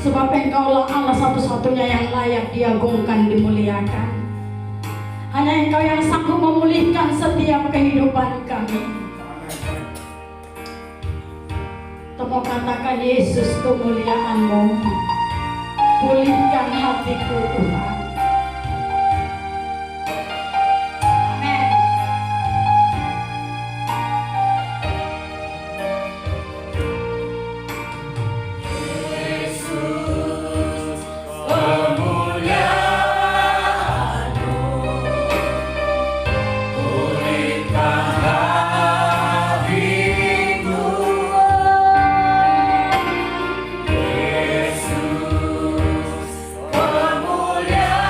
Sebab Engkaulah Allah satu-satunya yang layak diagungkan, dimuliakan. Hanya Engkau yang sanggup memulihkan setiap kehidupan kami. Temu katakan, Yesus, kemuliaan-Mu pulihkan hatiku Tuhan. Amin. Yesus, kemuliaan-Mu pulihkan hatiku. Yesus, kemuliaan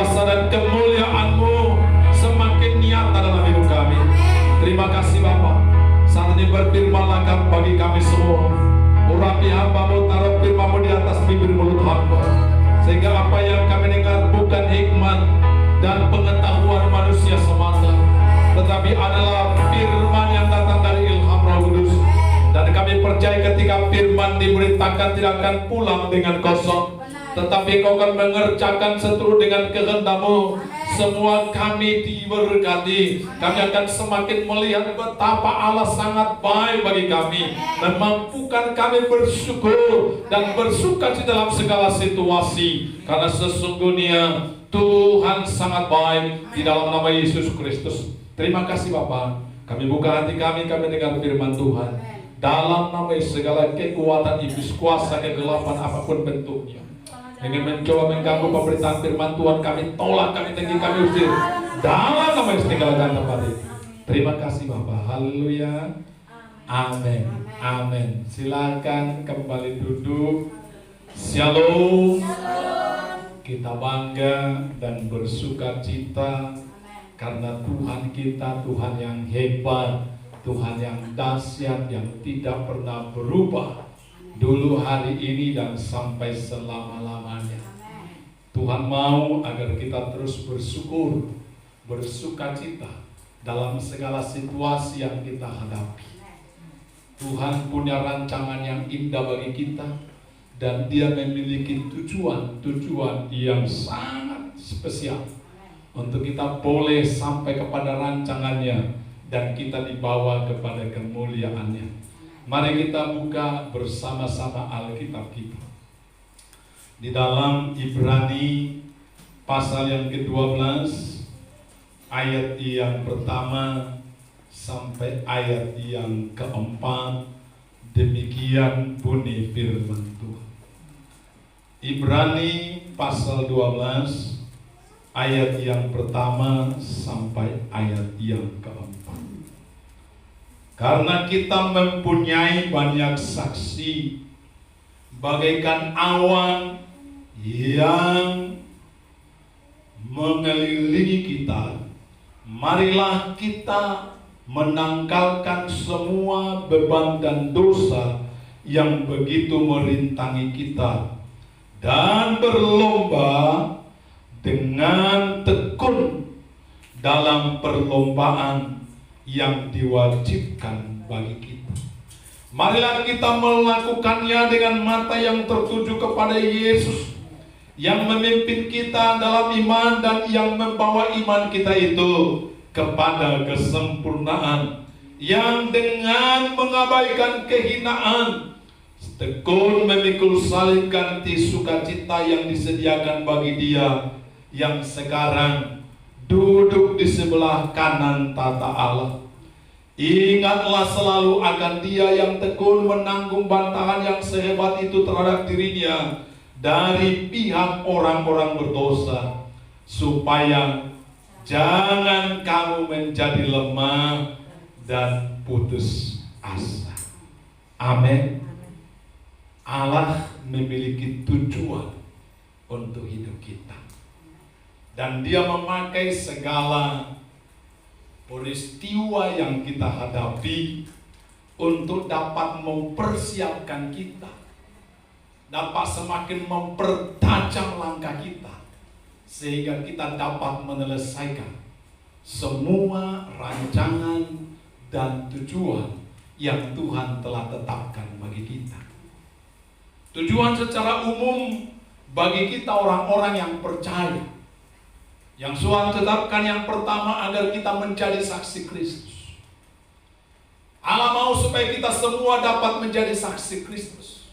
kuasa dan kemuliaan-Mu semakin nyata dalam hidup kami. Terima kasih Bapa. Saat ini berfirmanlah bagi kami semua. Urapi hamba-Mu, taruh firman-Mu di atas bibir mulut hamba, sehingga apa yang kami dengar bukan hikmat dan pengetahuan manusia semata, tetapi adalah firman yang datang dari ilham Roh Kudus. Dan kami percaya ketika firman diberitakan tidak akan pulang dengan kosong, tetapi Kau akan mengerjakan seturut dengan kehendak-Mu. Semua kami diberkati. Kami akan semakin melihat betapa Allah sangat baik bagi kami, memampukan kami bersyukur dan bersukacita dalam segala situasi, karena sesungguhnya Tuhan sangat baik. Di dalam nama Yesus Kristus, terima kasih Bapa. Kami buka hati kami dengar firman Tuhan. Dalam nama Yesus, segala kekuatan iblis, kuasa kegelapan apapun bentuknya, ingin mencoba mengganggu pemberitaan firman Tuhan, kami tolak, kami tinggi, kami usir. Dalam nama Yesus, tinggalkan tempat ini. Terima kasih Bapak. Haleluya. Amin. Amin. Silakan kembali duduk. Shalom. Kita bangga dan bersuka cita karena Tuhan kita Tuhan yang hebat, Tuhan yang dahsyat, yang tidak pernah berubah dulu, hari ini, dan sampai selama-lamanya. Tuhan mau agar kita terus bersyukur, bersukacita dalam segala situasi yang kita hadapi. Tuhan punya rancangan yang indah bagi kita, dan Dia memiliki tujuan yang sangat spesial untuk kita boleh sampai kepada rancangannya dan kita dibawa kepada kemuliaannya. Mari kita buka bersama-sama Alkitab kita di dalam Ibrani pasal yang ke-12 ayat yang pertama sampai ayat yang keempat. Demikian bunyi firman Tuhan. Ibrani pasal 12 ayat yang pertama sampai ayat yang keempat. Karena kita mempunyai banyak saksi bagaikan awan yang mengelilingi kita, marilah kita menanggalkan semua beban dan dosa yang begitu merintangi kita, dan berlomba dengan tekun dalam perlombaan yang diwajibkan bagi kita. Marilah kita melakukannya dengan mata yang tertuju kepada Yesus, yang memimpin kita dalam iman dan yang membawa iman kita itu kepada kesempurnaan, yang dengan mengabaikan kehinaan tekun memikul salib ganti sukacita yang disediakan bagi Dia yang sekarang duduk di sebelah kanan tata Allah. Ingatlah selalu akan Dia yang tekun menanggung bantahan yang sehebat itu terhadap dirinya dari pihak orang-orang berdosa, supaya jangan kamu menjadi lemah dan putus asa. Amin. Allah memiliki tujuan untuk hidup kita, dan Dia memakai segala peristiwa yang kita hadapi untuk dapat mempersiapkan kita, dapat semakin mempertajam langkah kita, sehingga kita dapat menyelesaikan semua rancangan dan tujuan yang Tuhan telah tetapkan bagi kita. Tujuan secara umum bagi kita orang-orang yang percaya, yang Tuhan tetapkan yang pertama agar kita menjadi saksi Kristus. Allah mau supaya kita semua dapat menjadi saksi Kristus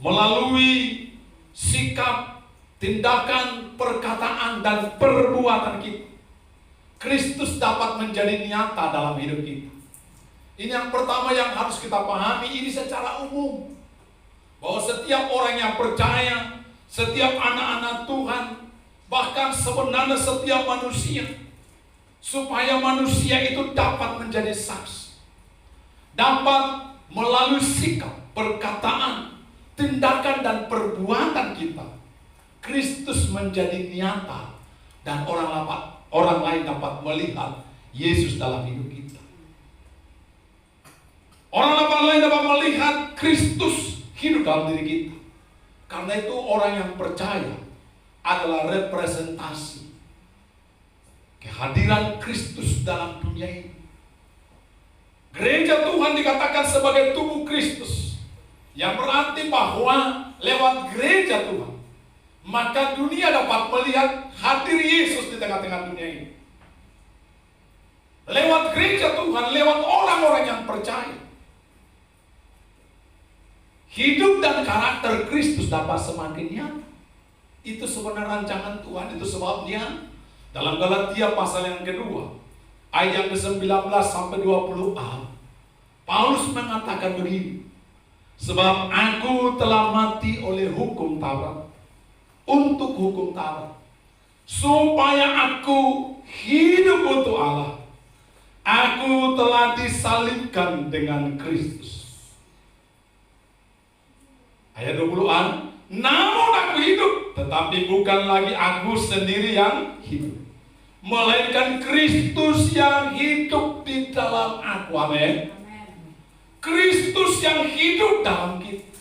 melalui sikap, tindakan, perkataan, dan perbuatan kita. Kristus dapat menjadi nyata dalam hidup kita. Ini yang pertama yang harus kita pahami, ini secara umum, bahwa setiap orang yang percaya, setiap anak-anak Tuhan, bahkan sebenarnya setiap manusia, supaya manusia itu dapat menjadi saksi, dapat melalui sikap, perkataan, tindakan, dan perbuatan kita, Kristus menjadi nyata dan orang lain dapat melihat Yesus dalam hidup kita. Orang lain dapat melihat Kristus hidup dalam diri kita. Karena itu orang yang percaya adalah representasi kehadiran Kristus dalam dunia ini. Gereja Tuhan dikatakan sebagai tubuh Kristus, yang berarti bahwa lewat gereja Tuhan maka dunia dapat melihat hadir Yesus di tengah-tengah dunia ini. Lewat gereja Tuhan, lewat orang-orang yang percaya, hidup dan karakter Kristus dapat semakin nyata. Itu sebenarnya rancangan Tuhan. Itu sebabnya dalam Galatia pasal yang kedua ayat yang ke-19 sampai 20a, Paulus mengatakan begini, sebab aku telah mati oleh hukum Taurat, untuk hukum Taurat, supaya aku hidup untuk Allah. Aku telah disalibkan dengan Kristus. Ayat 20a, namun aku hidup, tetapi bukan lagi aku sendiri yang hidup, melainkan Kristus yang hidup di dalam aku. Amin. Kristus yang hidup dalam kita.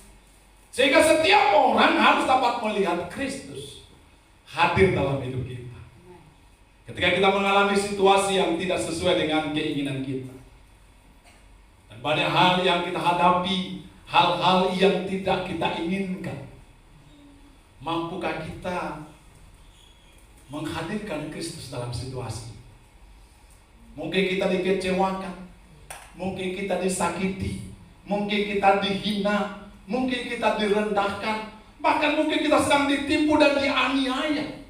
Sehingga setiap orang harus dapat melihat Kristus hadir dalam hidup kita. Ketika kita mengalami situasi yang tidak sesuai dengan keinginan kita, dan banyak hal yang kita hadapi, hal-hal yang tidak kita inginkan, mampukah kita menghadirkan Kristus dalam situasi? Mungkin kita dikecewakan, mungkin kita disakiti, mungkin kita dihina, mungkin kita direndahkan, bahkan mungkin kita sedang ditipu dan dianiaya.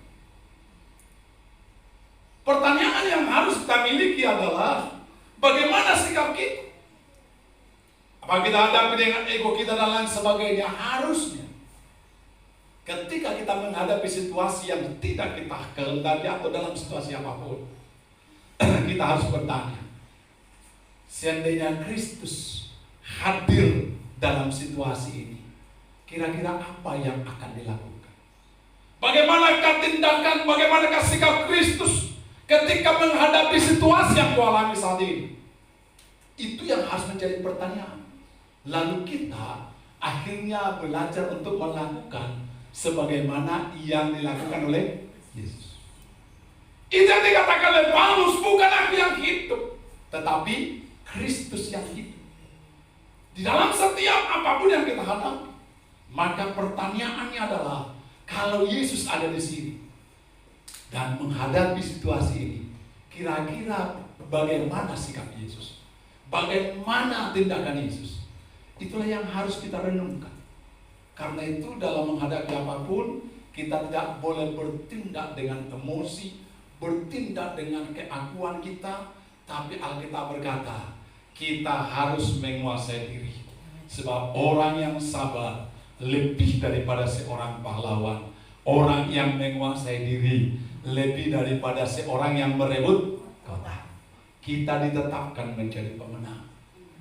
Pertanyaan yang harus kita miliki adalah bagaimana sikap kita? Apakah kita hadapi dengan ego kita dan lain sebagainya? Harusnya ketika kita menghadapi situasi yang tidak kita kehendaki atau dalam situasi apapun, kita harus bertanya, seandainya Kristus hadir dalam situasi ini, kira-kira apa yang akan dilakukan? Bagaimanakah tindakan, bagaimanakah sikap Kristus ketika menghadapi situasi yang kau alami saat ini? Itu yang harus menjadi pertanyaan. Lalu kita akhirnya belajar untuk melakukan sebagaimana yang dilakukan oleh Yesus. Itu yang dikatakan oleh Paulus, bukan aku yang hidup, tetapi Kristus yang hidup. Di dalam setiap apapun yang kita hadapi, maka pertanyaannya adalah, kalau Yesus ada di sini dan menghadapi situasi ini, kira-kira bagaimana sikap Yesus? Bagaimana tindakan Yesus? Itulah yang harus kita renungkan. Karena itu dalam menghadapi apapun, kita tidak boleh bertindak dengan emosi, bertindak dengan keakuan kita, tapi Alkitab berkata, kita harus menguasai diri. Sebab orang yang sabar lebih daripada seorang pahlawan. Orang yang menguasai diri lebih daripada seorang yang merebut kota. Kita ditetapkan menjadi pemenang.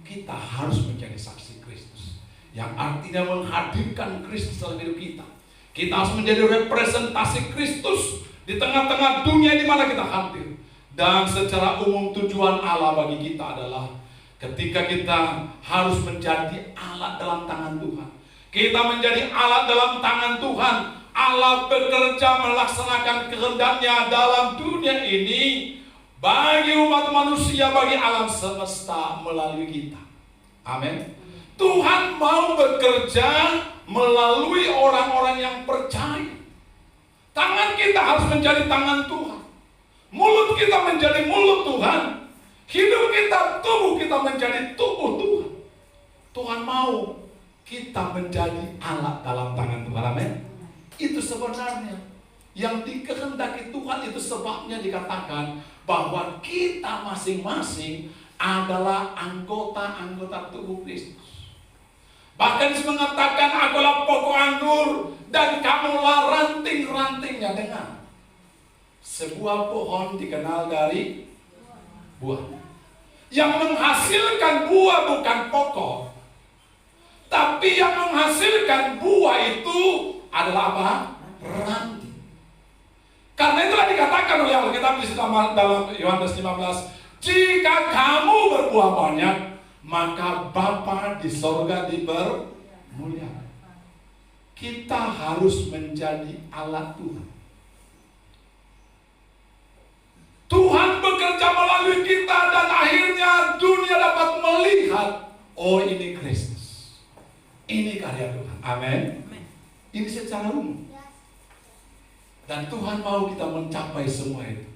Kita harus menjadi saksi Kristus, yang artinya menghadirkan Kristus dalam hidup kita. Kita harus menjadi representasi Kristus di tengah-tengah dunia di mana kita hadir. Dan secara umum tujuan Allah bagi kita adalah ketika kita harus menjadi alat dalam tangan Tuhan. Kita menjadi alat dalam tangan Tuhan. Allah bekerja melaksanakan kehendaknya dalam dunia ini bagi umat manusia, bagi alam semesta melalui kita. Amin. Tuhan mau bekerja melalui orang-orang yang percaya. Tangan kita harus menjadi tangan Tuhan. Mulut kita menjadi mulut Tuhan. Hidup kita, tubuh kita menjadi tubuh Tuhan. Tuhan mau kita menjadi alat dalam tangan Tuhan. Amin. Itu sebenarnya yang dikehendaki Tuhan. Itu sebabnya dikatakan bahwa kita masing-masing adalah anggota-anggota tubuh Kristus. Bahkan mengatakan, akulah pokok anggur dan kamulah ranting-rantingnya. Dengar, sebuah pohon dikenal dari buah. Yang menghasilkan buah bukan pokok, tapi yang menghasilkan buah itu adalah apa? Ranting. Karena itulah dikatakan oleh Alkitab di dalam Yohanes 15, jika kamu berbuah banyak, maka Bapa di sorga dipermuliakan. Kita harus menjadi alat Tuhan. Tuhan bekerja melalui kita dan akhirnya dunia dapat melihat, oh ini Kristus, ini karya Tuhan. Amin. Ini secara umum. Dan Tuhan mau kita mencapai semua itu.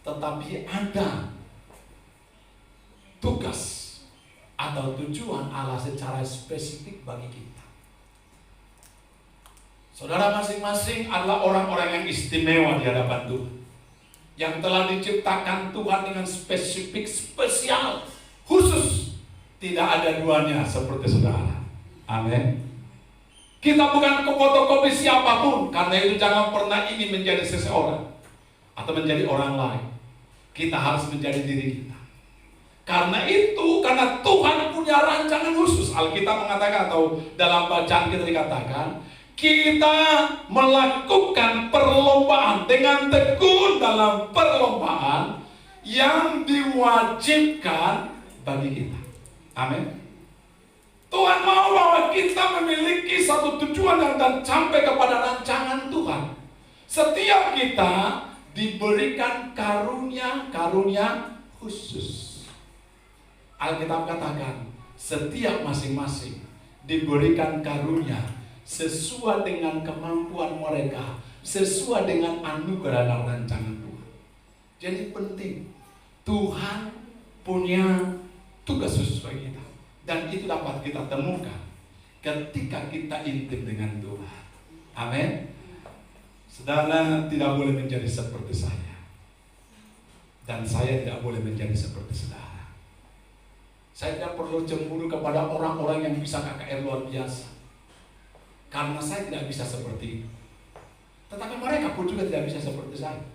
Tetapi ada tugas atau tujuan Allah secara spesifik bagi kita. Saudara masing-masing adalah orang-orang yang istimewa di hadapan Tuhan, yang telah diciptakan Tuhan dengan spesifik, spesial, khusus. Tidak ada duanya seperti saudara. Amin. Kita bukan fotokopi siapapun, karena itu jangan pernah ingin menjadi seseorang atau menjadi orang lain. Kita harus menjadi diri kita. Karena itu, karena Tuhan punya rancangan khusus. Alkitab mengatakan, atau dalam bacaan kita dikatakan, kita melakukan perlombaan dengan tekun dalam perlombaan yang diwajibkan bagi kita. Amin. Tuhan mau bahwa kita memiliki satu tujuan dan sampai kepada rancangan Tuhan. Setiap kita diberikan karunia-karunia khusus. Alkitab katakan, setiap masing-masing diberikan karunia sesuai dengan kemampuan mereka, sesuai dengan anugerah dan rancangan Tuhan. Jadi penting, Tuhan punya tugas khusus bagi kita. Dan itu dapat kita temukan ketika kita intim dengan Tuhan. Amin. Saudara tidak boleh menjadi seperti saya, dan saya tidak boleh menjadi seperti saudara. Saya tidak perlu cemburu kepada orang-orang yang bisa KKR luar biasa, karena saya tidak bisa seperti itu. Tetapi mereka pun juga tidak bisa seperti saya.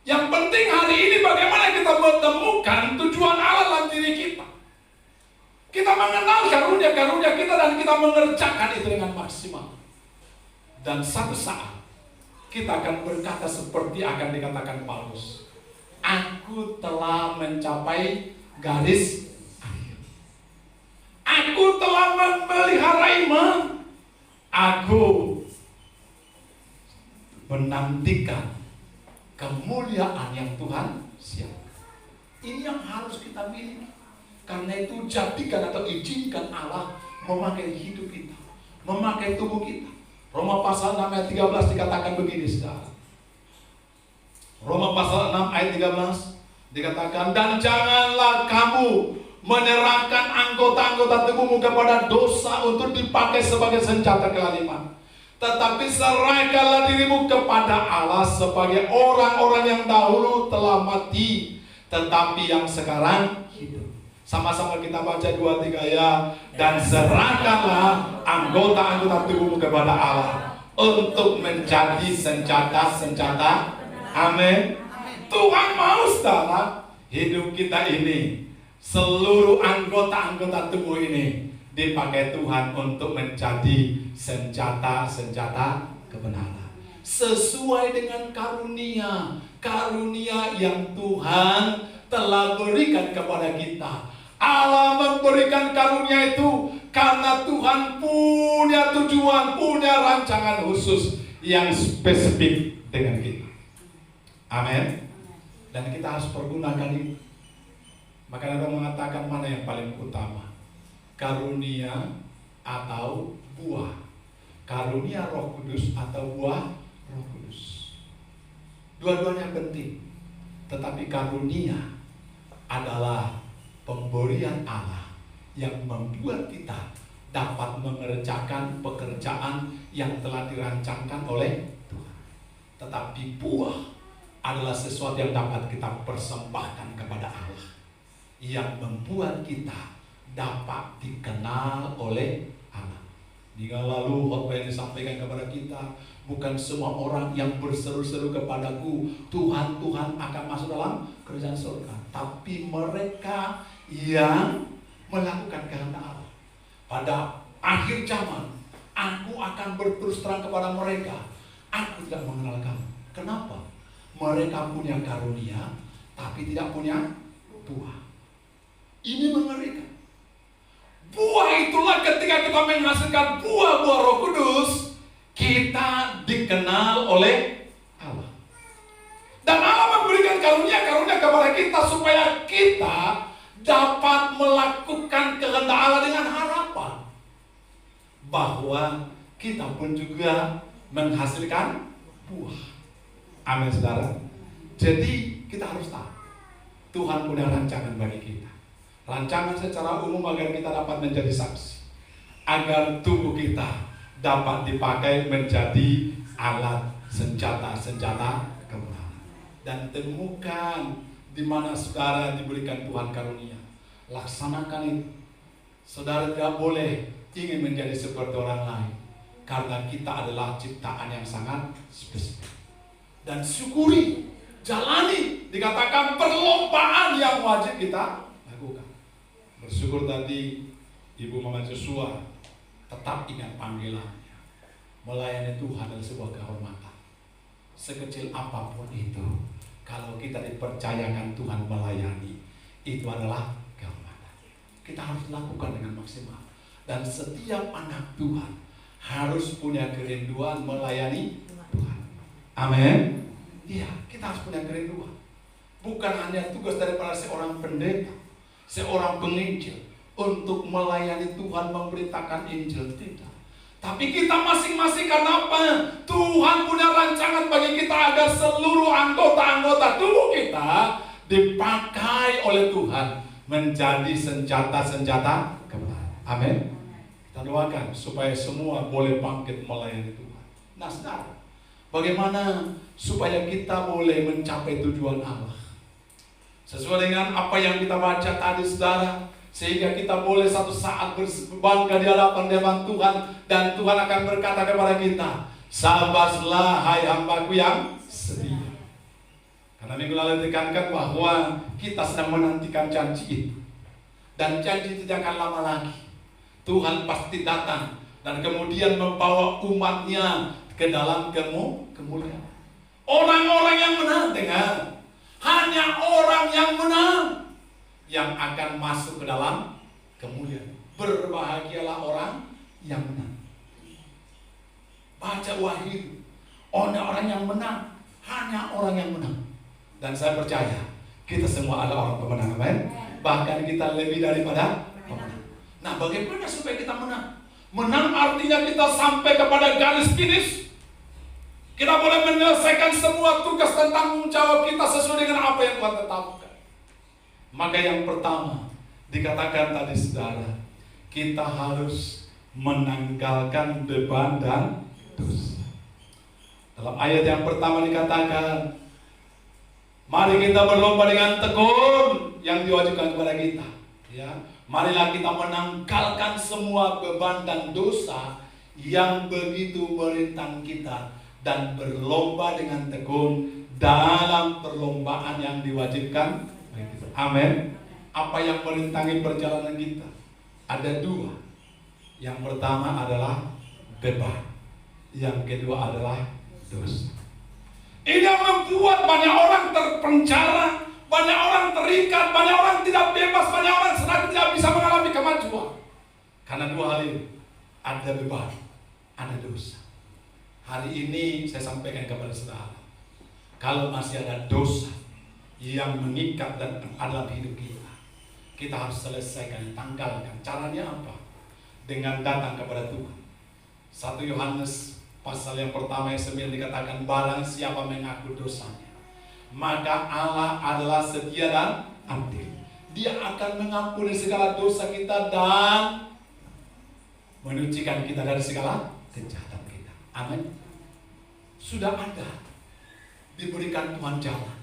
Yang penting hari ini bagaimana kita menemukan tujuan Allah dalam diri kita. Kita mengenal karunia-karunia kita dan kita mengerjakan itu dengan maksimal. Dan satu saat kita akan berkata seperti akan dikatakan Paulus, aku telah mencapai garis akhir. Aku telah memelihara iman. Aku menantikan kemuliaan yang Tuhan siapkan. Ini yang harus kita miliki. Karena itu jadikan atau izinkan Allah memakai hidup kita, memakai tubuh kita. Roma pasal 6 ayat 13 dikatakan begini, saudara. Roma pasal 6 ayat 13 dikatakan, dan janganlah kamu menyerahkan anggota-anggota tubuhmu kepada dosa untuk dipakai sebagai senjata kelaliman. Tetapi serahkanlah dirimu kepada Allah sebagai orang-orang yang dahulu telah mati, tetapi yang sekarang hidup. Sama-sama kita baca 2-3 ya. Dan serahkanlah anggota-anggota tubuhmu kepada Allah untuk menjadi senjata-senjata. Amin. Tuhan mau, saudara, hidup kita ini, seluruh anggota-anggota tubuh ini dipakai Tuhan untuk menjadi senjata-senjata kebenaran. Sesuai dengan karunia yang Tuhan telah berikan kepada kita. Allah memberikan karunia itu karena Tuhan punya tujuan, punya rancangan khusus yang spesifik dengan kita. Amin. Dan kita harus pergunakan itu. Maka ada mengatakan mana yang paling utama, karunia atau buah. Karunia Roh Kudus atau buah Roh Kudus. Dua-duanya penting. Tetapi karunia adalah pemberian Allah yang membuat kita dapat mengerjakan pekerjaan yang telah dirancangkan oleh Tuhan. Tetapi buah adalah sesuatu yang dapat kita persembahkan kepada Allah, yang membuat kita dapat dikenal oleh Allah. Minggu lalu khotbah yang disampaikan kepada kita, bukan semua orang yang berseru-seru kepadaku, Tuhan, Tuhan akan masuk dalam kerajaan surga, tapi mereka yang melakukan kehendak Allah. Pada akhir zaman, aku akan berterus terang kepada mereka, aku tidak mengenal kamu. Kenapa? Mereka punya karunia, tapi tidak punya buah. Ini mengerikan. Buah itulah ketika kita menghasilkan buah-buah Roh Kudus, kita dikenal oleh Allah. Dan Allah memberikan karunia-karunia kepada kita supaya kita dapat melakukan kehendak Allah dengan harapan bahwa kita pun juga menghasilkan buah. Amin, saudara. Jadi kita harus tahu Tuhan punya rancangan bagi kita. Rancangan secara umum agar kita dapat menjadi saksi, agar tubuh kita dapat dipakai menjadi alat senjata kebenaran. Dan temukan di mana saudara diberikan Tuhan karunia, laksanakan itu. Saudara tidak boleh ingin menjadi seperti orang lain, karena kita adalah ciptaan yang sangat spesial. Dan syukuri, jalani, dikatakan perlombaan yang wajib kita lakukan. Bersyukur tadi Ibu Mama Joshua tetap ingat panggilannya. Melayani Tuhan adalah sebuah kehormatan. Sekecil apapun itu, kalau kita dipercayakan Tuhan melayani, itu adalah kehormatan. Kita harus lakukan dengan maksimal. Dan setiap anak Tuhan harus punya kerinduan melayani Tuhan. Amin. Iya, kita harus punya kerinduan. Bukan hanya tugas daripada seorang pendeta, seorang penginjil untuk melayani Tuhan, memberitakan Injil, tidak. Tapi kita masing-masing, karena apa? Tuhan punya rancangan bagi kita agar seluruh anggota-anggota tubuh kita dipakai oleh Tuhan menjadi senjata-senjata kebenaran. Amin. Kita doakan supaya semua boleh bangkit melayani Tuhan. Nah, saudara, bagaimana supaya kita boleh mencapai tujuan Allah? Sesuai dengan apa yang kita baca tadi, saudara, sehingga kita boleh satu saat berbangga di hadapan Tuhan, dan Tuhan akan berkata kepada kita, sabarlah hai hambaku yang setia. Karena minggu lalu ditekankan bahwa kita sedang menantikan janji itu, dan janji tidak akan lama lagi. Tuhan pasti datang dan kemudian membawa umatnya ke dalam kemuliaan. Orang-orang yang menang, dengar, hanya orang yang menang yang akan masuk ke dalam kemuliaan. Berbahagialah orang yang menang. Baca Wahyu, orang yang menang, hanya orang yang menang. Dan saya percaya kita semua adalah orang pemenang, amin. Bahkan kita lebih daripada pemenang. Nah, bagaimana supaya kita menang? Menang artinya kita sampai kepada garis finish. Kita boleh menyelesaikan semua tugas dan tanggung jawab kita sesuai dengan apa yang Tuhan tetapkan. Maka yang pertama dikatakan tadi, saudara, kita harus menanggalkan beban dan dosa. Dalam ayat yang pertama dikatakan, mari kita berlomba dengan tekun yang diwajibkan kepada kita. Ya, marilah kita menanggalkan semua beban dan dosa yang begitu merintang kita, dan berlomba dengan tekun dalam perlombaan yang diwajibkan. Amin. Apa yang merintangi perjalanan kita? Ada dua. Yang pertama adalah beban, yang kedua adalah dosa. Ini yang membuat banyak orang terpenjara, banyak orang terikat, banyak orang tidak bebas, banyak orang sedang tidak bisa mengalami kemajuan. Karena dua hal ini, ada beban, ada dosa. Hari ini saya sampaikan kepada saudara, kalau masih ada dosa yang mengikat dan ada di hidup kita, kita harus selesaikan, tanggalkan. Caranya apa? Dengan datang kepada Tuhan. 1 Yohanes pasal yang pertama ayat 9 dikatakan, barang siapa mengaku dosanya, maka Allah adalah setia dan adil. Dia akan mengampuni segala dosa kita dan menyucikan kita dari segala kejahatan kita. Amin. Sudah ada, diberikan Tuhan jalan.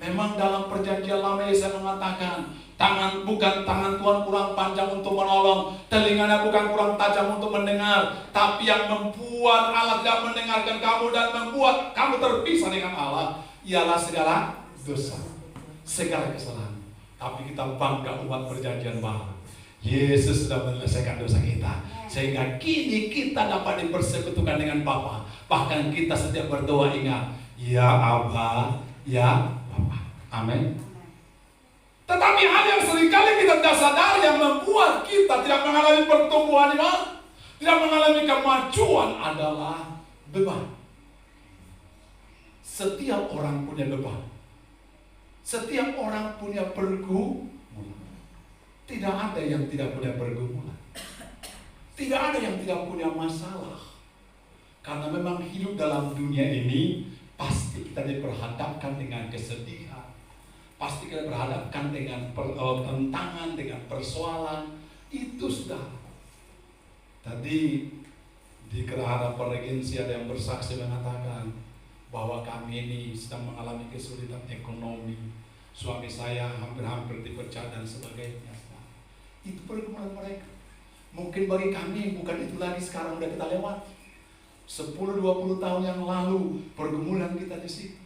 Memang dalam perjanjian lama Yesaya mengatakan, tangan bukan tangan Tuhan kurang panjang untuk menolong, telinganya bukan kurang tajam untuk mendengar, tapi yang membuat Allah tidak mendengarkan kamu dan membuat kamu terpisah dengan Allah ialah segala dosa, segala kesalahan. Tapi kita bangga umat perjanjian baru, Yesus sudah menyelesaikan dosa kita, sehingga kini kita dapat dipersekutukan dengan Bapa. Bahkan kita setiap berdoa ingat, ya Aba, ya Bapa. Amin. Tetapi hal yang seringkali kita tidak sadar yang membuat kita tidak mengalami pertumbuhan iman, tidak mengalami kemajuan adalah beban. Setiap orang punya beban. Setiap orang punya pergumulan. Tidak ada yang tidak punya pergumulan. Tidak ada yang tidak punya masalah. Karena memang hidup dalam dunia ini pasti kita diperhadapkan dengan kesedihan. Pasti kita berhadapkan dengan tantangan, dengan persoalan. Itu sudah. Tadi di Gerhana Perregensi ada yang bersaksi mengatakan bahwa kami ini sedang mengalami kesulitan ekonomi. Suami saya hampir-hampir dipecat dan sebagainya. Itu pergumulan mereka. Mungkin bagi kami bukan itu lagi, sekarang udah kita lewat. 10-20 tahun yang lalu pergumulan kita di situ.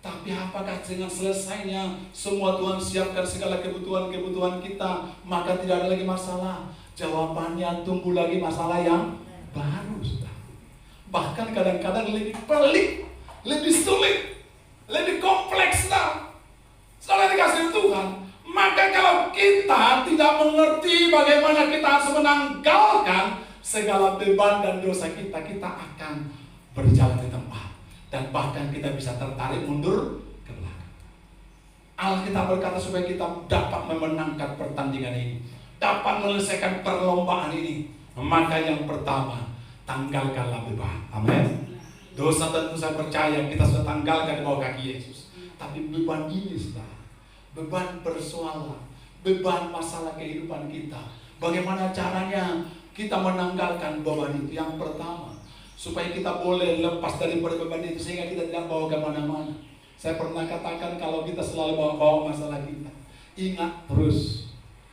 Tapi apakah dengan selesainya semua Tuhan siapkan segala kebutuhan-kebutuhan kita, maka tidak ada lagi masalah? Jawabannya tumbuh lagi masalah yang baru, sudah. Bahkan kadang-kadang lebih pelik, lebih sulit, lebih kompleks, sudah. Setelah dikasih Tuhan, maka kalau kita tidak mengerti bagaimana kita harus menanggalkan segala beban dan dosa kita, kita akan berjalan di tempat. Dan bahkan kita bisa tertarik mundur ke belakang. Alkitab berkata supaya kita dapat memenangkan pertandingan ini, dapat menyelesaikan perlombaan ini, maka yang pertama, tanggalkanlah beban. Amin. Dosa tentu saya percaya kita sudah tanggalkan di bawah kaki Yesus. Tapi beban ini sudah, beban persoalan, beban masalah kehidupan kita. Bagaimana caranya kita menanggalkan beban itu? Yang pertama, supaya kita boleh lepas daripada beban itu sehingga kita tidak bawa kemana-mana. Saya pernah katakan kalau kita selalu bawa masalah kita, ingat terus.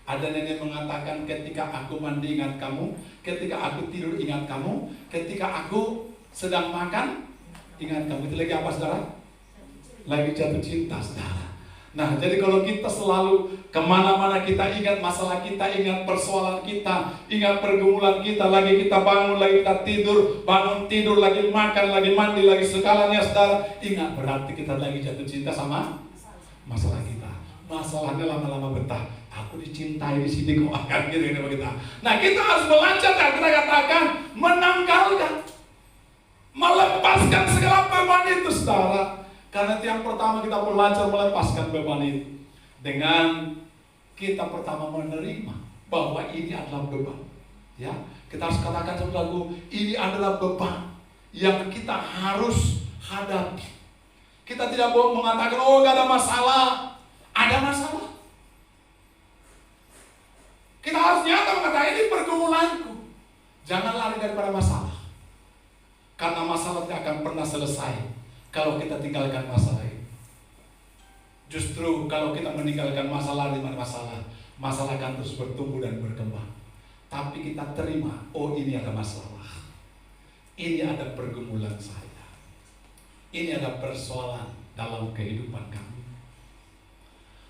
Ada nenek mengatakan ketika aku mandi ingat kamu, ketika aku tidur ingat kamu, ketika aku sedang makan ingat kamu. Itu lagi apa, saudara? Lagi jatuh cinta, saudara. Nah, jadi kalau kita selalu kemana-mana kita ingat masalah kita, ingat persoalan kita, ingat pergumulan kita, lagi kita bangun, lagi kita tidur, bangun tidur, lagi makan, lagi mandi, lagi segalanya, saudara, ingat berarti kita lagi jatuh cinta sama masalah kita. Masalahnya lama-lama betah. Aku dicintai di sini kok akan gitu kita. Nah, kita harus belajar dan kita katakan menanggalkan, melepaskan segala beban itu, saudara. Karena yang pertama kita belajar melepaskan beban itu dengan kita pertama menerima bahwa ini adalah beban. Ya, kita harus katakan saudaraku, ini adalah beban yang kita harus hadapi. Kita tidak boleh mengatakan oh gak ada masalah, ada masalah. Kita harus nyata mengatakan ini pergumulanku. Jangan lari daripada masalah, karena masalah tidak akan pernah selesai kalau kita tinggalkan masalah ini. Justru kalau kita meninggalkan masalah di mana masalah akan terus bertumbuh dan berkembang. Tapi kita terima, oh ini ada masalah, ini ada pergumulan saya, ini ada persoalan dalam kehidupan kami.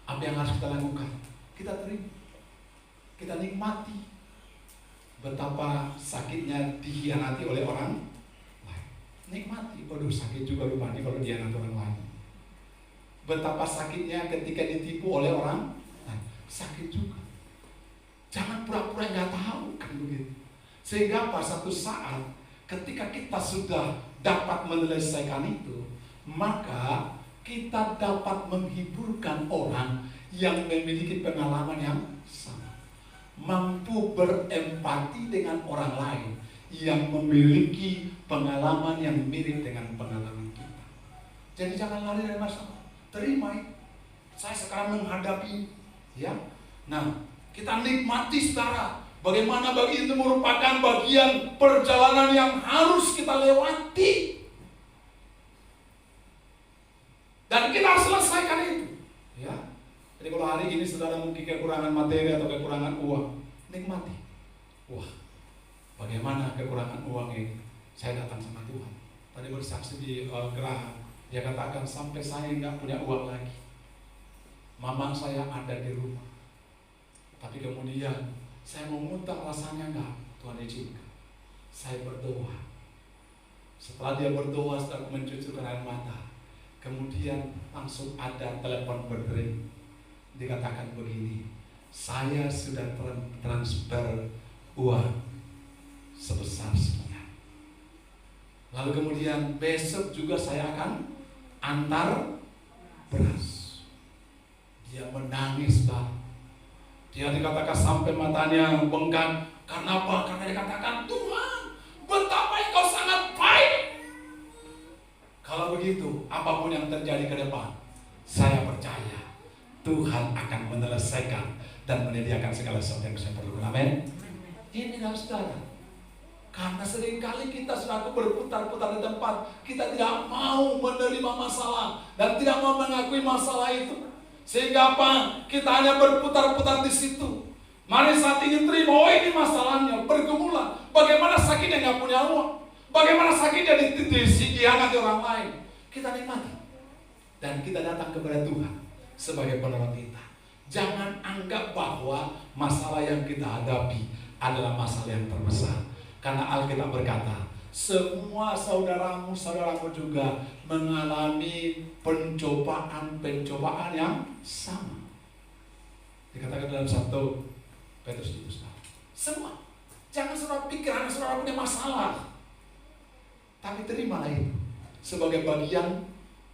Apa yang harus kita lakukan? Kita terima, kita nikmati betapa sakitnya dikhianati oleh orang. Nikmati, waduh sakit juga lupa nih kalau dia orang lain. Betapa sakitnya ketika ditipu oleh orang lain, sakit juga. Jangan pura-pura nggak tahu kan begitu. Sehingga pada satu saat ketika kita sudah dapat menyelesaikan itu, maka kita dapat menghiburkan orang yang memiliki pengalaman yang sama, mampu berempati dengan orang lain yang memiliki pengalaman yang mirip dengan pengalaman kita. Jadi jangan lari dari masalah, terima itu. Saya sekarang menghadapi, ya. Nah, kita nikmati saudara. Bagaimana bagi itu merupakan bagian perjalanan yang harus kita lewati. Dan kita harus selesaikan itu, ya. Jadi kalau hari ini saudara mungkin kekurangan materi atau kekurangan uang, nikmati. Wah, bagaimana kekurangan uang ini? Saya datang sama Tuhan. Tadi bersaksi di Gerah, dia katakan sampai saya nggak punya uang lagi. Mamang saya ada di rumah. Tapi kemudian saya mau ngutang rasanya nggak. Tuhan izinkan. Saya berdoa. Setelah dia berdoa, setelah mencucurkan air mata, Kemudian langsung ada telepon berdering, dikatakan begini, saya sudah transfer uang sebesar sekian. Lalu kemudian besok juga saya akan antar beras. Dia menangis, Pak. Dia dikatakan sampai matanya bengkak. Karena apa? Karena dikatakan, Tuhan, betapa Engkau sangat baik. Kalau begitu, apapun yang terjadi ke depan, saya percaya Tuhan akan menyelesaikan dan menyediakan segala sesuatu yang saya perlukan. Amin. Ini saudara. Karena seringkali kita sudah berputar-putar di tempat, kita tidak mau menerima masalah dan tidak mau mengakui masalah itu. Sehingga apa? Kita hanya berputar-putar di situ. Mari saat ini terima, oh ini masalahnya, bergumulan. Bagaimana sakitnya nggak punya uang? Bagaimana sakitnya dihianati orang lain? Kita nikmati. Dan kita datang kepada Tuhan sebagai penolong kita. Jangan anggap bahwa masalah yang kita hadapi adalah masalah yang terbesar. Karena Alkitab berkata, semua saudaramu juga mengalami pencobaan yang sama. Dikatakan dalam 1 Petrus itu, semua. Jangan saudara pikir hanya saudara punya masalah. Tapi terimalah itu sebagai bagian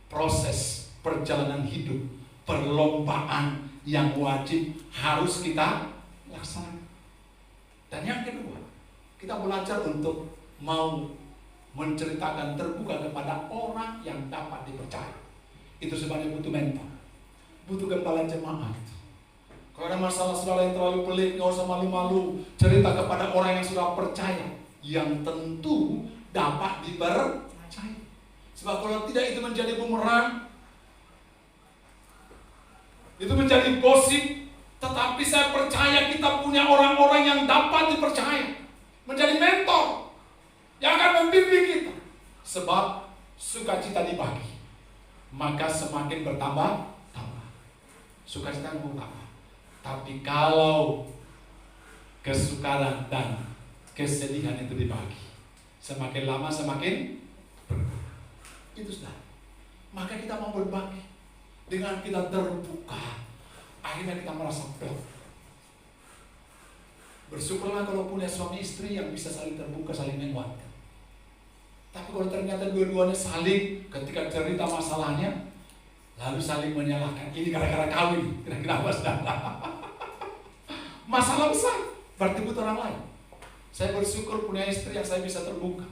proses perjalanan hidup, perlombaan yang wajib harus kita laksanakan. Dan yang kedua, kita belajar untuk mau menceritakan terbuka kepada orang yang dapat dipercaya. Itu sebabnya butuh mentor, butuh kepala jemaat. Kalau ada masalah saudara yang terlalu pelik, nggak usah malu-malu, cerita kepada orang yang sudah percaya, yang tentu dapat dipercaya. Sebab kalau tidak itu menjadi bumerang, itu menjadi gosip. Tetapi saya percaya kita punya orang-orang yang dapat dipercaya, menjadi mentor yang akan membimbing kita. Sebab sukacita dibagi, maka semakin bertambah-tambah. Sukacita bertambah. Tapi kalau kesukaran dan kesedihan itu dibagi, semakin lama semakin berkurang. Itu sudah. Maka kita mau berbagi. Dengan kita terbuka, akhirnya kita merasa plong. Bersyukurlah kalau punya suami istri yang bisa saling terbuka, saling menguatkan. Tapi kalau ternyata dua-duanya saling ketika cerita masalahnya, lalu saling menyalahkan, ini gara-gara kawin, kira-kira apa saudara? Masalah besar, berarti butuh orang lain. Saya bersyukur punya istri yang saya bisa terbuka,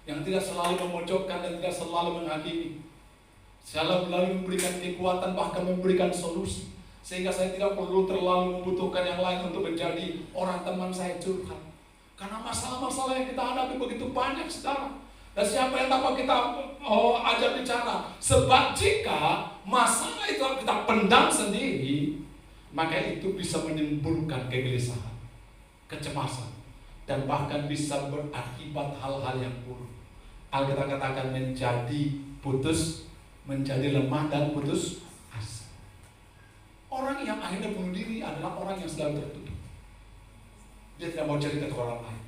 yang tidak selalu memojokkan dan tidak selalu menghakimi. Selalu memberikan kekuatan, bahkan memberikan solusi. Sehingga saya tidak perlu terlalu membutuhkan yang lain untuk menjadi orang teman saya curhat. Karena masalah-masalah yang kita hadapi begitu banyak, saudara. Dan siapa yang dapat kita ajak bicara? Sebab jika masalah itu kita pendam sendiri, maka itu bisa menimbulkan kegelisahan, kecemasan, dan bahkan bisa berakibat hal-hal yang buruk. Alkitab katakan menjadi putus, menjadi lemah dan putus asa. Orang yang akhirnya bunuh diri adalah orang yang selalu tertutup. Dia tidak mau cerita ke orang lain.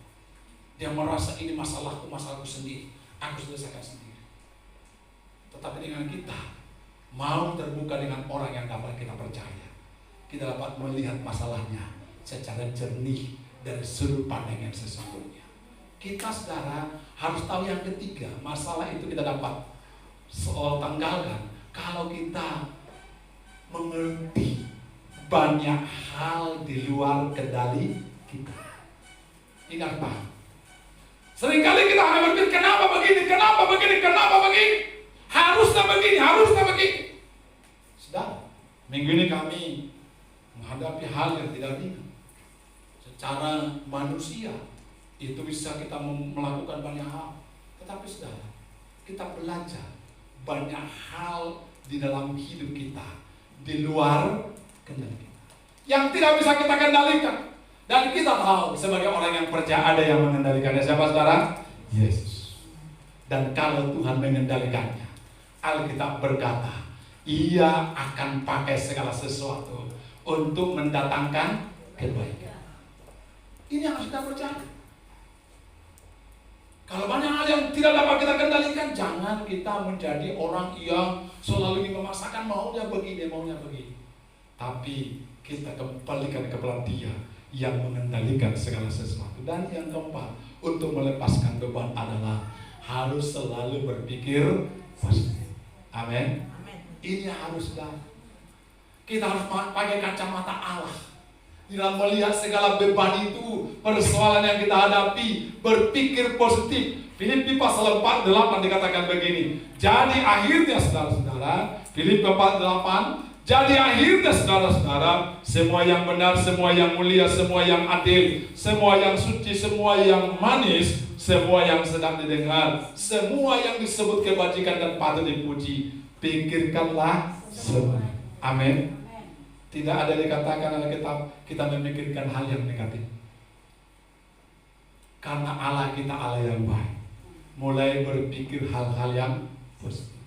Dia merasa ini masalahku sendiri, aku selesaikan sendiri. Tetapi dengan kita mau terbuka dengan orang yang dapat kita percaya, kita dapat melihat masalahnya secara jernih dari sudut pandang yang sesungguhnya. Kita saudara harus tahu yang ketiga, masalah itu kita dapat tanggalkan kalau kita mengerti banyak hal di luar kendali kita. Ingat Pak, seringkali kita hanya berpikir kenapa begini, harusnya begini. Sudah, minggu ini kami menghadapi hal yang tidak ringan. Secara manusia itu bisa kita melakukan banyak hal, tetapi saudara, kita belajar banyak hal di dalam hidup kita di luar kendali kita, yang tidak bisa kita kendalikan. Dan kita tahu sebagai orang yang percaya ada yang mengendalikannya. Siapa saudara? Yesus. Dan kalau Tuhan mengendalikannya, Alkitab berkata, Ia akan pakai segala sesuatu untuk mendatangkan kebaikan. Ini yang harus kita percaya. Kalau banyak hal yang tidak dapat kita kendalikan, jangan kita menjadi orang yang selalu ingin memaksakan maunya begini, maunya begini. Tapi kita kembalikan kepada Dia yang mengendalikan segala sesuatu. Dan yang keempat, untuk melepaskan beban adalah harus selalu berpikir positif. Amin. Ini harus kita harus pakai kacamata Allah dalam melihat segala beban itu, persoalan yang kita hadapi, berpikir positif. Filipi pasal 4:8 dikatakan begini. Jadi akhirnya saudara-saudara, Filipi 4:8, jadi akhirnya saudara-saudara, semua yang benar, semua yang mulia, semua yang adil, semua yang suci, semua yang manis, semua yang sedang didengar, semua yang disebut kebajikan dan patut dipuji, pikirkanlah semua. Amin. Tidak ada dikatakan dalam kitab kita memikirkan hal yang negatif. Karena Allah kita Allah yang baik. Mulai berpikir hal-hal yang positif.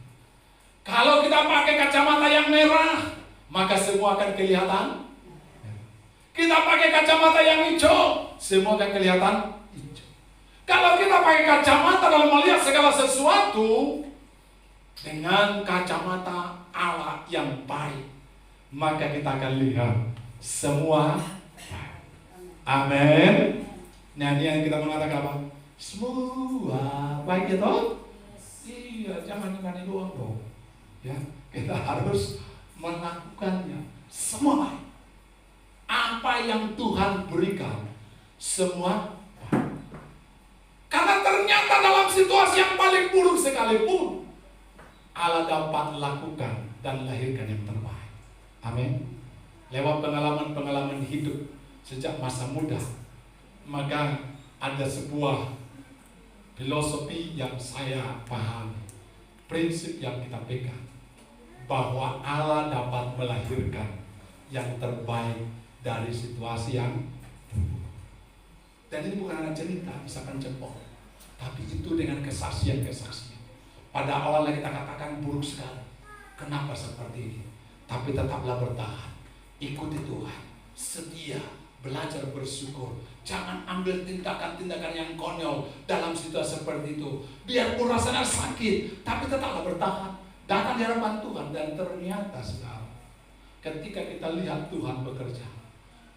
Kalau kita pakai kacamata yang merah, maka semua akan kelihatan. Kita pakai kacamata yang hijau, semua akan kelihatan hijau. Kalau kita pakai kacamata dalam melihat segala sesuatu dengan kacamata Allah yang baik, maka kita akan lihat semua baik. Amin. Nah, ini yang kita mengatakan apa? Semua baik itu. Iya, jangan ini doang dong. Ya, kita harus melakukannya semua baik. Apa yang Tuhan berikan semua baik. Karena ternyata dalam situasi yang paling buruk sekalipun Allah dapat lakukan dan lahirkan yang terbaik. Amin. Lewat pengalaman-pengalaman hidup sejak masa muda, maka ada sebuah filosofi yang saya pahami, prinsip yang kita pegang, bahwa Allah dapat melahirkan yang terbaik dari situasi yang buruk. Dan ini bukan hanya cerita, misalkan jempol, tapi itu dengan kesaksian-kesaksian. Pada awalnya kita katakan buruk sekali, kenapa seperti ini? Tapi tetaplah bertahan, ikuti Tuhan, setia, belajar bersyukur. Jangan ambil tindakan-tindakan yang konyol dalam situasi seperti itu. Biarpun rasanya sakit, tapi tetaplah bertahan. Datang di hadapan Tuhan. Dan ternyata saudara, ketika kita lihat Tuhan bekerja,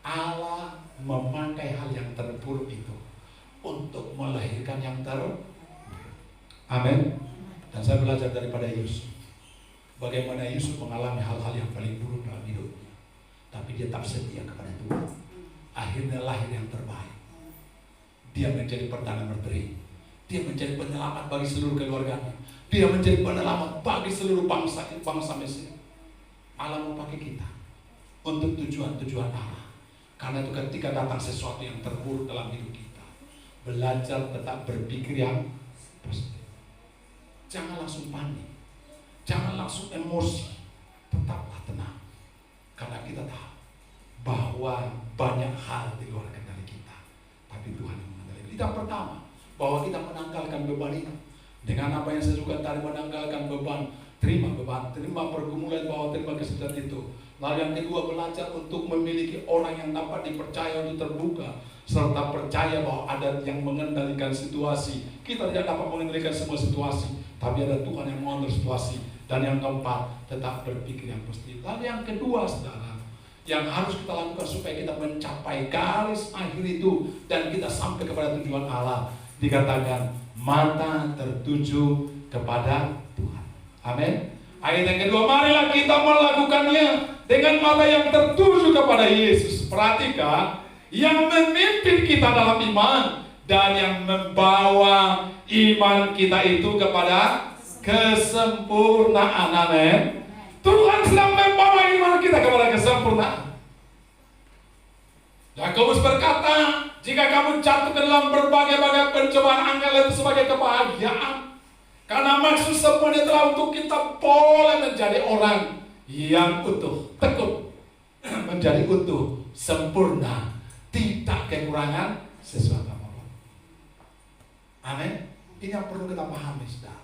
Allah memakai hal yang terburuk itu untuk melahirkan yang terbaik. Amin. Dan saya belajar daripada Yusuf, bagaimana Yusuf mengalami hal-hal yang paling buruk dalam hidupnya, tapi dia tetap setia kepada Tuhan. Akhirnya lahir yang terbaik. Dia menjadi Perdana Menteri. Dia menjadi penyelamat bagi seluruh keluarganya. Dia menjadi penyelamat bagi seluruh bangsa Mesir. Allah mau pakai kita untuk tujuan-tujuan Allah. Karena itu ketika datang sesuatu yang terburuk dalam hidup kita, belajar tetap berpikir yang positif. Jangan langsung panik, jangan langsung emosi, tetaplah tenang. Karena kita tahu bahwa banyak hal di luar kendali kita, tapi Tuhan yang mengendalikan. Yang pertama, bahwa kita menanggalkan beban itu. Dengan apa yang saya suka tadi, menanggalkan beban, terima beban, terima pergumulan, bahwa terima kesulitan itu. Lalu yang kedua, belajar untuk memiliki orang yang dapat dipercaya untuk terbuka, serta percaya bahwa ada yang mengendalikan situasi. Kita tidak dapat mengendalikan semua situasi, tapi ada Tuhan yang mengatur situasi. Dan yang keempat, tetap berpikir yang positif. Lalu yang kedua, saudara, yang harus kita lakukan supaya kita mencapai garis akhir itu dan kita sampai kepada tujuan Allah, dikatakan mata tertuju kepada Tuhan. Amin. Ayat yang kedua, marilah kita melakukannya dengan mata yang tertuju kepada Yesus. Perhatikan, yang memimpin kita dalam iman dan yang membawa iman kita itu kepada kesempurnaan. Amin. Tuhan sedang membawa iman kita kepada kesempurnaan. Yakobus berkata, jika kamu jatuh ke dalam berbagai-bagai pencobaan, anggaplah itu sebagai kebahagiaan. Karena maksud semuanya adalah untuk kita boleh menjadi orang yang utuh, tekun, menjadi utuh, sempurna, tidak kekurangan sesuatu apapun. Amin. Ini yang perlu kita pahami, saudara.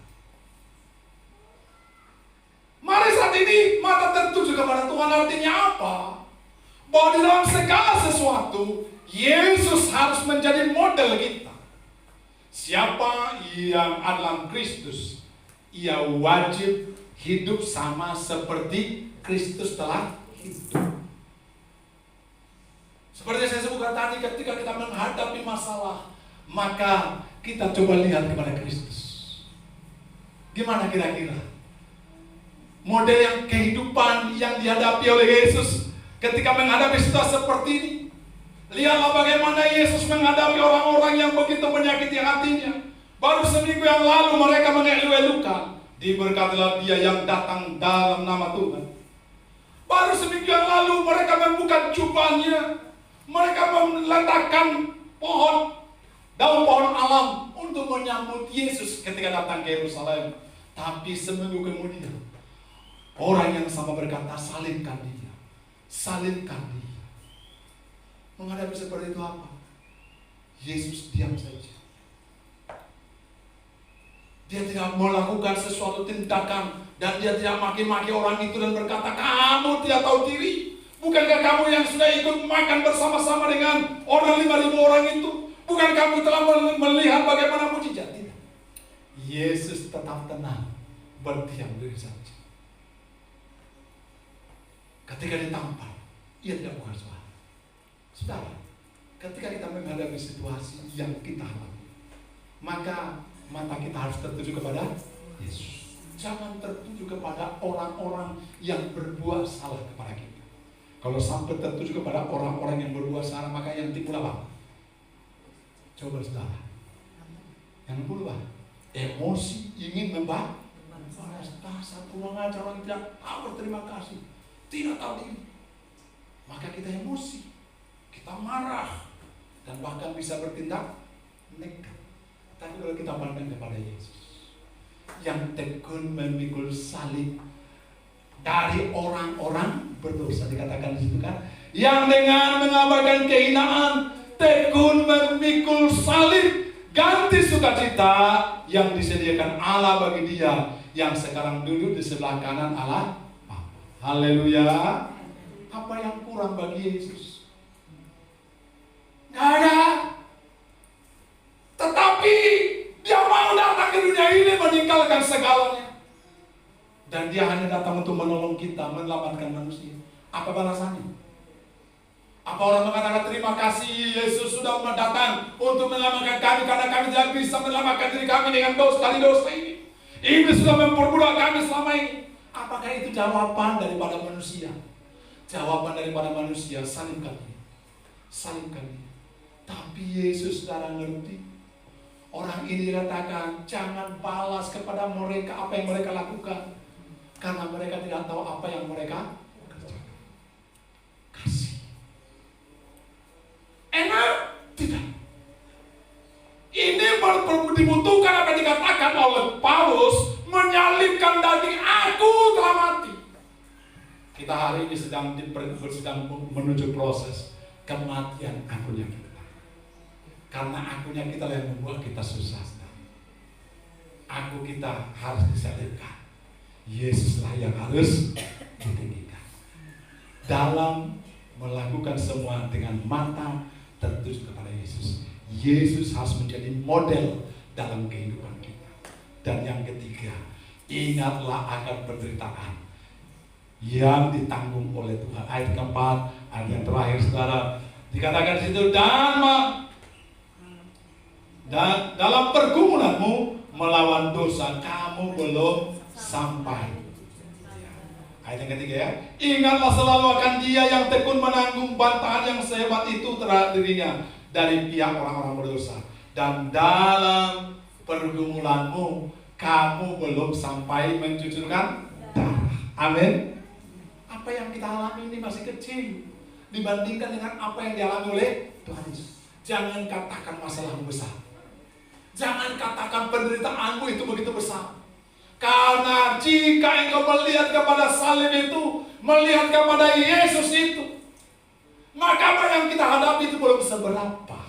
Mari saat ini mata tertuju kepada Tuhan, artinya apa? Bahwa di dalam segala sesuatu Yesus harus menjadi model kita. Siapa yang adalah Kristus, ia wajib hidup sama seperti Kristus telah hidup. Seperti yang saya sebutkan tadi, ketika kita menghadapi masalah, maka kita coba lihat kepada Kristus. Gimana kira-kira model yang kehidupan yang dihadapi oleh Yesus ketika menghadapi situasi seperti ini? Lihatlah bagaimana Yesus menghadapi orang-orang yang begitu menyakiti hatinya. Baru seminggu yang lalu mereka mengeluh-elukan, diberkatilah dia yang datang dalam nama Tuhan. Baru seminggu yang lalu mereka membuka jubahnya, mereka meletakkan daun pohon alam untuk menyambut Yesus ketika datang ke Yerusalem. Tapi seminggu kemudian orang yang sama berkata, salibkan dia, salibkan dia. Menghadapi seperti itu apa? Yesus diam saja. Dia tidak melakukan sesuatu tindakan, dan dia tidak maki-maki orang itu dan berkata, kamu tidak tahu diri. Bukankah kamu yang sudah ikut makan bersama-sama dengan orang 5.000 orang itu? Bukan kamu telah melihat bagaimana mujizat? Tidak. Yesus tetap tenang, berdiam diri saja. Ketika ditampar, ia tidak buka suara. Saudara, ketika kita menghadapi situasi yang kita alami, maka mata kita harus tertuju kepada Yesus. Jangan tertuju kepada orang-orang yang berbuat salah kepada kita. Kalau sampai tertuju kepada orang-orang yang berbuat salah, maka yang timbul apa? Coba saudara, yang timbul apa? Emosi, ingin membalas. Dasar kurang ajar, orang tidak tahu berterima kasih, tidak tahu diri. Maka kita emosi, kita marah, dan bahkan bisa bertindak nekat. Tapi kalau kita pandang kepada Yesus yang tekun memikul salib dari orang-orang berdosa, dikatakan di situ kan, yang dengan mengabaikan kehinaan tekun memikul salib, ganti sukacita yang disediakan Allah bagi dia yang sekarang duduk di sebelah kanan Allah. Haleluya. Apa yang kurang bagi Yesus? Gak ada. Tetapi dia mau datang ke dunia ini meninggalkan segalanya. Dan dia hanya datang untuk menolong kita, menyelamatkan manusia. Apa balasannya? Apa orang mengatakan terima kasih Yesus sudah datang untuk menyelamatkan kami karena kami tidak bisa menyelamatkan diri kami dengan dosa ini. Iblis sudah memperbudak kami selama ini. Apakah itu jawaban daripada manusia? Jawaban daripada manusia, salibkan dia. Salibkan dia. Tapi Yesus sudah ngerti. Orang ini dikatakan jangan balas kepada mereka apa yang mereka lakukan, karena mereka tidak tahu apa yang mereka kerjakan. Kasih. Enak? Tidak. Ini dibutuhkan apa yang dikatakan oleh Paulus, menyalibkan daging, aku telah mati. Kita hari ini sedang menuju proses kematian akunya kita. Karena akunya kita yang membuat kita susah. Aku kita harus disalibkan. Yesuslah yang harus ditinggikan. Dalam melakukan semua dengan mata tertuju kepada Yesus. Yesus harus menjadi model dalam kehidupan kita. Dan yang ketiga, ingatlah akan penderitaan yang ditanggung oleh Tuhan. Ayat keempat, ayat yang terakhir saudara, dikatakan di situ, dan dalam pergumulanmu melawan dosa kamu belum sampai. Ayat yang ketiga ya, ingatlah selalu akan Dia yang tekun menanggung bantahan yang sehebat itu terhadap dirinya dari pihak orang-orang berdosa. Dan dalam pergumulanmu kamu belum sampai mencucurkan darah. Amin. Apa yang kita alami ini masih kecil dibandingkan dengan apa yang dialami oleh Tuhan Yesus. Jangan katakan masalahmu besar. Jangan katakan penderitaanmu itu begitu besar. Karena jika engkau melihat kepada salib itu, melihat kepada Yesus itu, maka apa yang kita hadapi itu belum seberapa.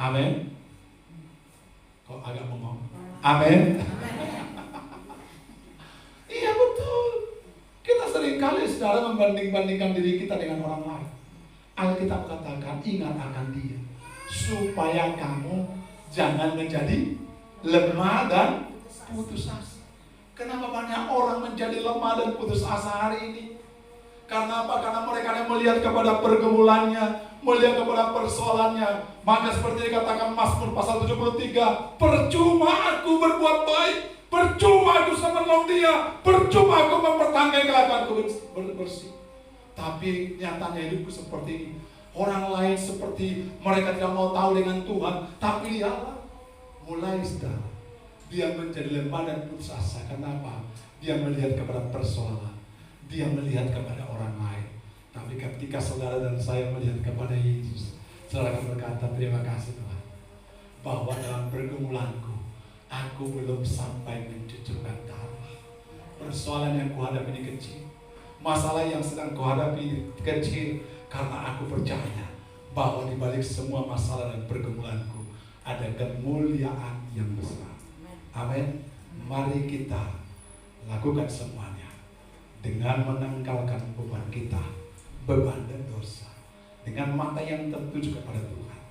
Amin. Kok agak bengong? Amin. Iya betul. Kita seringkali saudara membanding-bandingkan diri kita dengan orang lain. Alkitab katakan ingat akan Dia supaya kamu Jangan menjadi lemah dan putus asa. Kenapa banyak orang menjadi lemah dan putus asa hari ini? Karena apa? Karena mereka yang melihat kepada pergumulannya, melihat kepada persoalannya. Maka seperti dikatakan Mazmur pasal 73, percuma aku berbuat baik, percuma aku menolong dia, percuma aku mempertanggungjawabkan kelakuanku bersih. Tapi nyatanya hidupku seperti ini. Orang lain seperti mereka tidak mau tahu dengan Tuhan, tapi lihatlah, mulai saudara, dia menjadi lemah dan putus asa. Kenapa? Dia melihat kepada persoalan, dia melihat kepada orang lain. Tapi ketika saudara dan saya melihat kepada Yesus, saudara akan berkata, terima kasih Tuhan, bahwa dalam pergumulanku, aku belum sampai mencucurkan darah. Persoalan yang kuhadapi ini kecil, masalah yang sedang kuhadapi kecil, karena aku percaya bahwa di balik semua masalah dan pergumulanku ada kemuliaan yang besar. Amin. Mari kita lakukan semuanya dengan menanggalkan beban kita, beban dan dosa, dengan mata yang tertuju kepada Tuhan,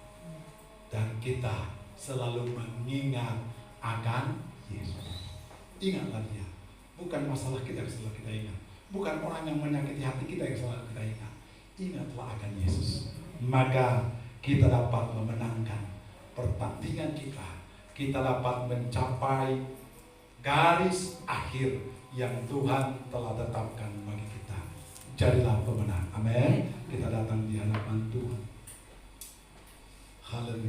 dan kita selalu mengingat akan Yesus. Ingatlah Dia, bukan masalah kita yang selalu kita ingat, bukan orang yang menyakiti hati kita yang selalu kita ingat. Ingatlah akan Yesus, maka kita dapat memenangkan pertandingan kita. Kita dapat mencapai garis akhir yang Tuhan telah tetapkan bagi kita. Jadilah pemenang. Amin. Kita datang di hadapan Tuhan. Haleluya.